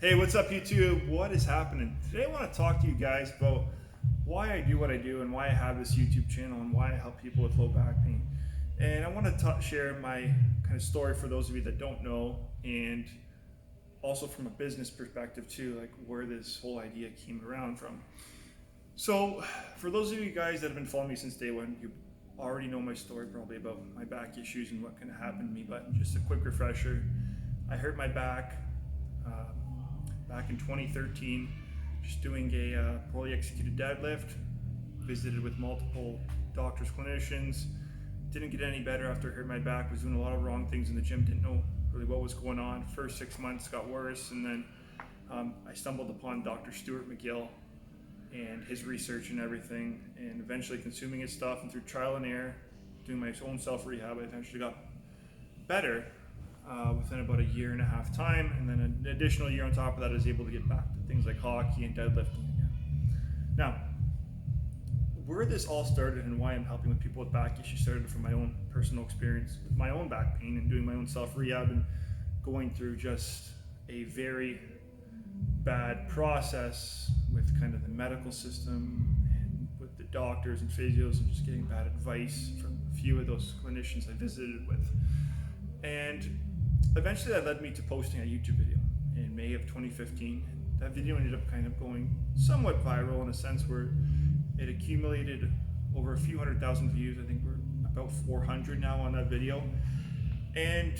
Hey, what's up, YouTube? What is happening? Today I want to talk to you guys about why I do what I do and why I have this YouTube channel and why I help people with low back pain. And I want to share my kind of story for those of you that don't know, and also from a business perspective too, like where this whole idea came around from. So for those of you guys that have been following me since day one, you already know my story probably about my back issues and what kind of happened to me, but just a quick refresher. I hurt my back back in 2013, just doing a poorly executed deadlift. Visited with multiple doctors, clinicians. Didn't get any better after I hurt my back. Was doing a lot of wrong things in the gym. Didn't know really what was going on. First 6 months got worse, and then I stumbled upon Dr. Stuart McGill and his research and everything, and eventually consuming his stuff, and through trial and error, doing my own self-rehab, I eventually got better within about a year and a half time, and then an additional year on top of that I was able to get back to things like hockey and deadlifting again. Now, where this all started and why I'm helping with people with back issues started from my own personal experience with my own back pain and doing my own self-rehab and going through just a very bad process with kind of the medical system and with the doctors and physios, and just getting bad advice from a few of those clinicians I visited with. And eventually that led me to posting a YouTube video in May of 2015. That video ended up kind of going somewhat viral in a sense where it accumulated over a few 100,000 views. I think we're about 400 now on that video. And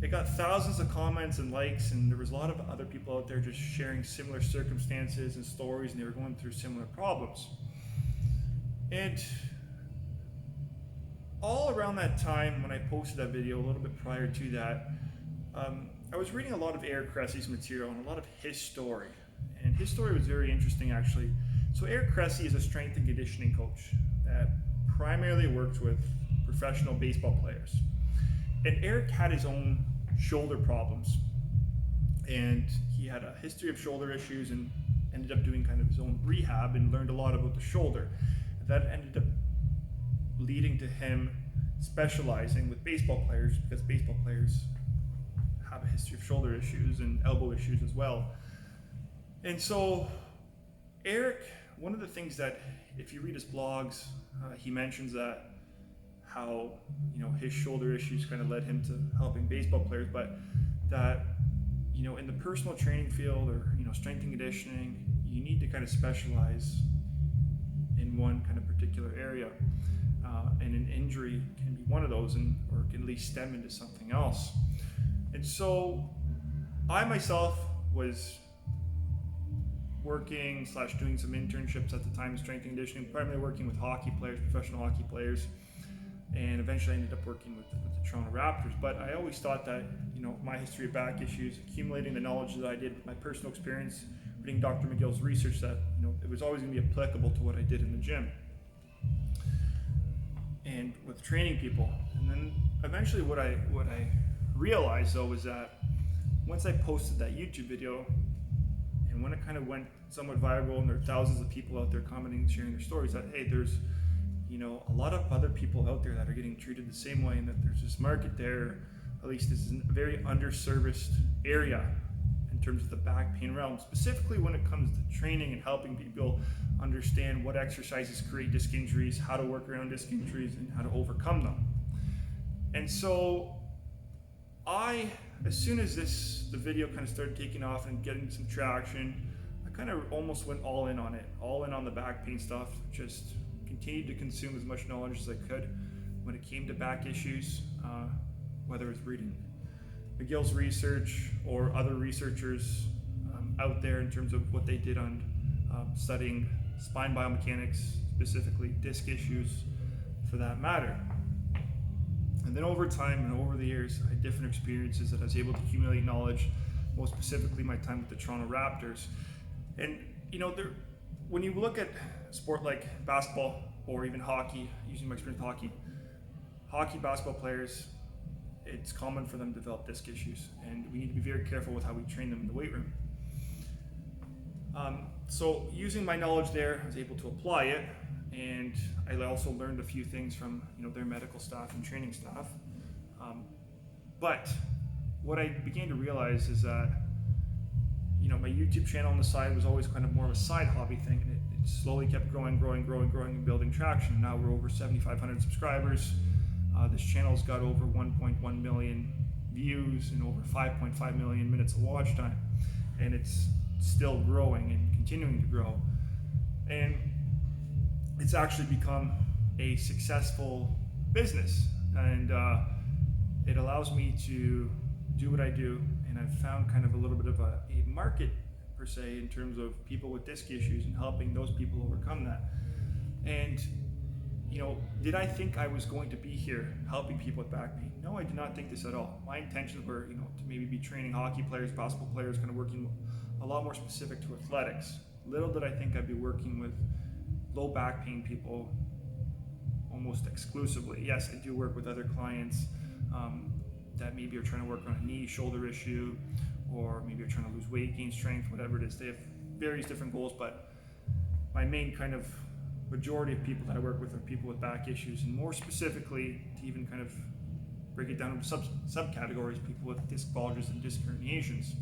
it got thousands of comments and likes, and there was a lot of other people out there just sharing similar circumstances and stories, and they were going through similar problems. And all around that time when I posted that video, a little bit prior to that, I was reading a lot of Eric Cressy's material and a lot of his story. And his story was very interesting, actually. So Eric Cressy is a strength and conditioning coach that primarily works with professional baseball players. And Eric had his own shoulder problems, and he had a history of shoulder issues and ended up doing kind of his own rehab and learned a lot about the shoulder. That ended up leading to him specializing with baseball players, because baseball players have a history of shoulder issues and elbow issues as well. And so Eric, one of the things that, if you read his blogs, he mentions that how, his shoulder issues kind of led him to helping baseball players, but that, in the personal training field or, strength and conditioning, you need to kind of specialize in one kind of particular area. And an injury can be one of those, or can at least stem into something else. And so I myself was working / doing some internships at the time in strength and conditioning, primarily working with hockey players, professional hockey players, and eventually I ended up working with the Toronto Raptors. But I always thought that, my history of back issues, accumulating the knowledge that I did, my personal experience, reading Dr. McGill's research, that it was always going to be applicable to what I did in the gym and with training people. And then eventually what I realized though was that once I posted that YouTube video, and when it kind of went somewhat viral and there are thousands of people out there commenting and sharing their stories, that hey, there's a lot of other people out there that are getting treated the same way, and that there's this market there, at least this is a very underserviced area in terms of the back pain realm, specifically when it comes to training and helping people understand what exercises create disc injuries, how to work around disc injuries, and how to overcome them. And so as soon as the video kind of started taking off and getting some traction, I kind of almost went all in on it, all in on the back pain stuff, just continued to consume as much knowledge as I could when it came to back issues, whether it's reading McGill's research or other researchers out there in terms of what they did on studying spine biomechanics, specifically disc issues for that matter. And then over time and over the years, I had different experiences that I was able to accumulate knowledge, most specifically my time with the Toronto Raptors. And when you look at a sport like basketball or even hockey, using my experience with hockey, basketball players, it's common for them to develop disc issues, and we need to be very careful with how we train them in the weight room. So using my knowledge there, I was able to apply it, and I also learned a few things from their medical staff and training staff. But what I began to realize is that my YouTube channel on the side was always kind of more of a side hobby thing, and it slowly kept growing and building traction. Now we're over 7,500 subscribers. This channel's got over 1.1 million views and over 5.5 million minutes of watch time, and it's still growing and continuing to grow. And it's actually become a successful business, and it allows me to do what I do, and I've found kind of a little bit of a market per se in terms of people with disc issues and helping those people overcome that. And did I think I was going to be here helping people with back pain? No, I did not think this at all. My intentions were to maybe be training hockey players, basketball players, kind of working a lot more specific to athletics. Little did I think I'd be working with low back pain people almost exclusively. Yes, I do work with other clients that maybe are trying to work on a knee, shoulder issue, or maybe are trying to lose weight, gain strength, whatever it is. They have various different goals, but my main kind of majority of people that I work with are people with back issues, and more specifically, to even kind of break it down into subcategories, people with disc bulges and disc herniations.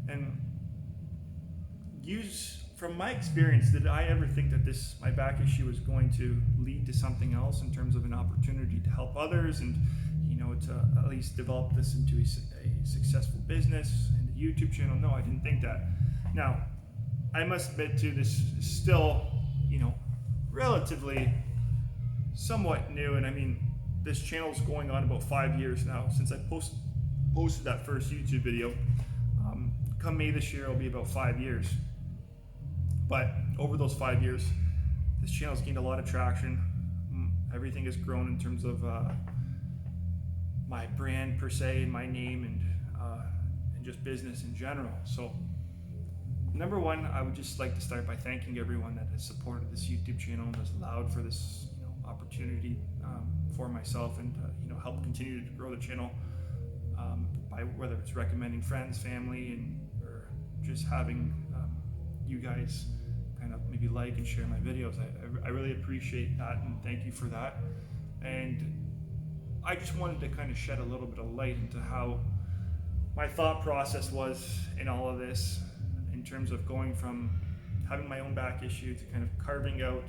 And from my experience, did I ever think that my back issue was going to lead to something else in terms of an opportunity to help others and to at least develop this into a successful business and a YouTube channel? No, I didn't think that. Now, I must admit too, this is still, relatively somewhat new, and I mean, this channel's going on about 5 years now since I posted that first YouTube video. Come May this year, it'll be about 5 years. But over those 5 years, this channel's gained a lot of traction. Everything has grown in terms of my brand per se, and my name, and just business in general. So number one, I would just like to start by thanking everyone that has supported this YouTube channel and has allowed for this opportunity for myself, and help continue to grow the channel by whether it's recommending friends, family, or just having you guys kind of maybe like and share my videos. I really appreciate that, and thank you for that. And I just wanted to kind of shed a little bit of light into how my thought process was in all of this, in terms of going from having my own back issue to kind of carving out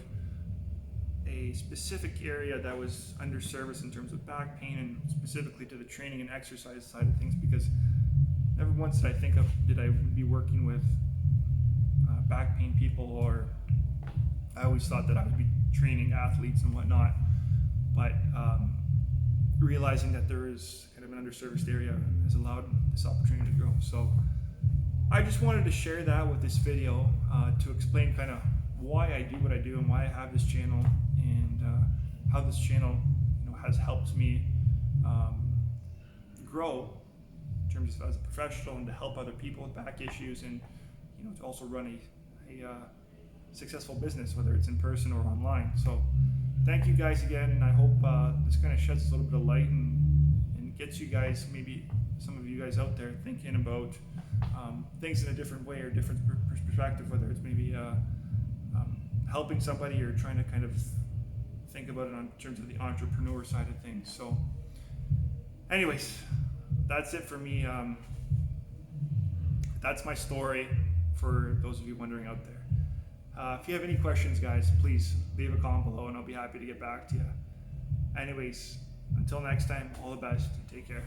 a specific area that was underserviced in terms of back pain, and specifically to the training and exercise side of things, because never once did I think did I be working with back pain people, or I always thought that I would be training athletes and whatnot, but realizing that there is kind of an underserviced area has allowed this opportunity to grow. So I just wanted to share that with this video to explain kind of why I do what I do and why I have this channel, and how this channel has helped me grow in terms of as a professional, and to help other people with back issues, and to also run a successful business, whether it's in person or online. So thank you guys again, and I hope this kind of sheds a little bit of light and gets you guys, maybe some of you guys out there, thinking about things in a different way or different perspective, whether it's maybe helping somebody or trying to kind of think about it in terms of the entrepreneur side of things. So anyways, that's it for me. That's my story, for those of you wondering out there. If you have any questions, guys, please leave a comment below, and I'll be happy to get back to you. Anyways, until next time, all the best. Take care.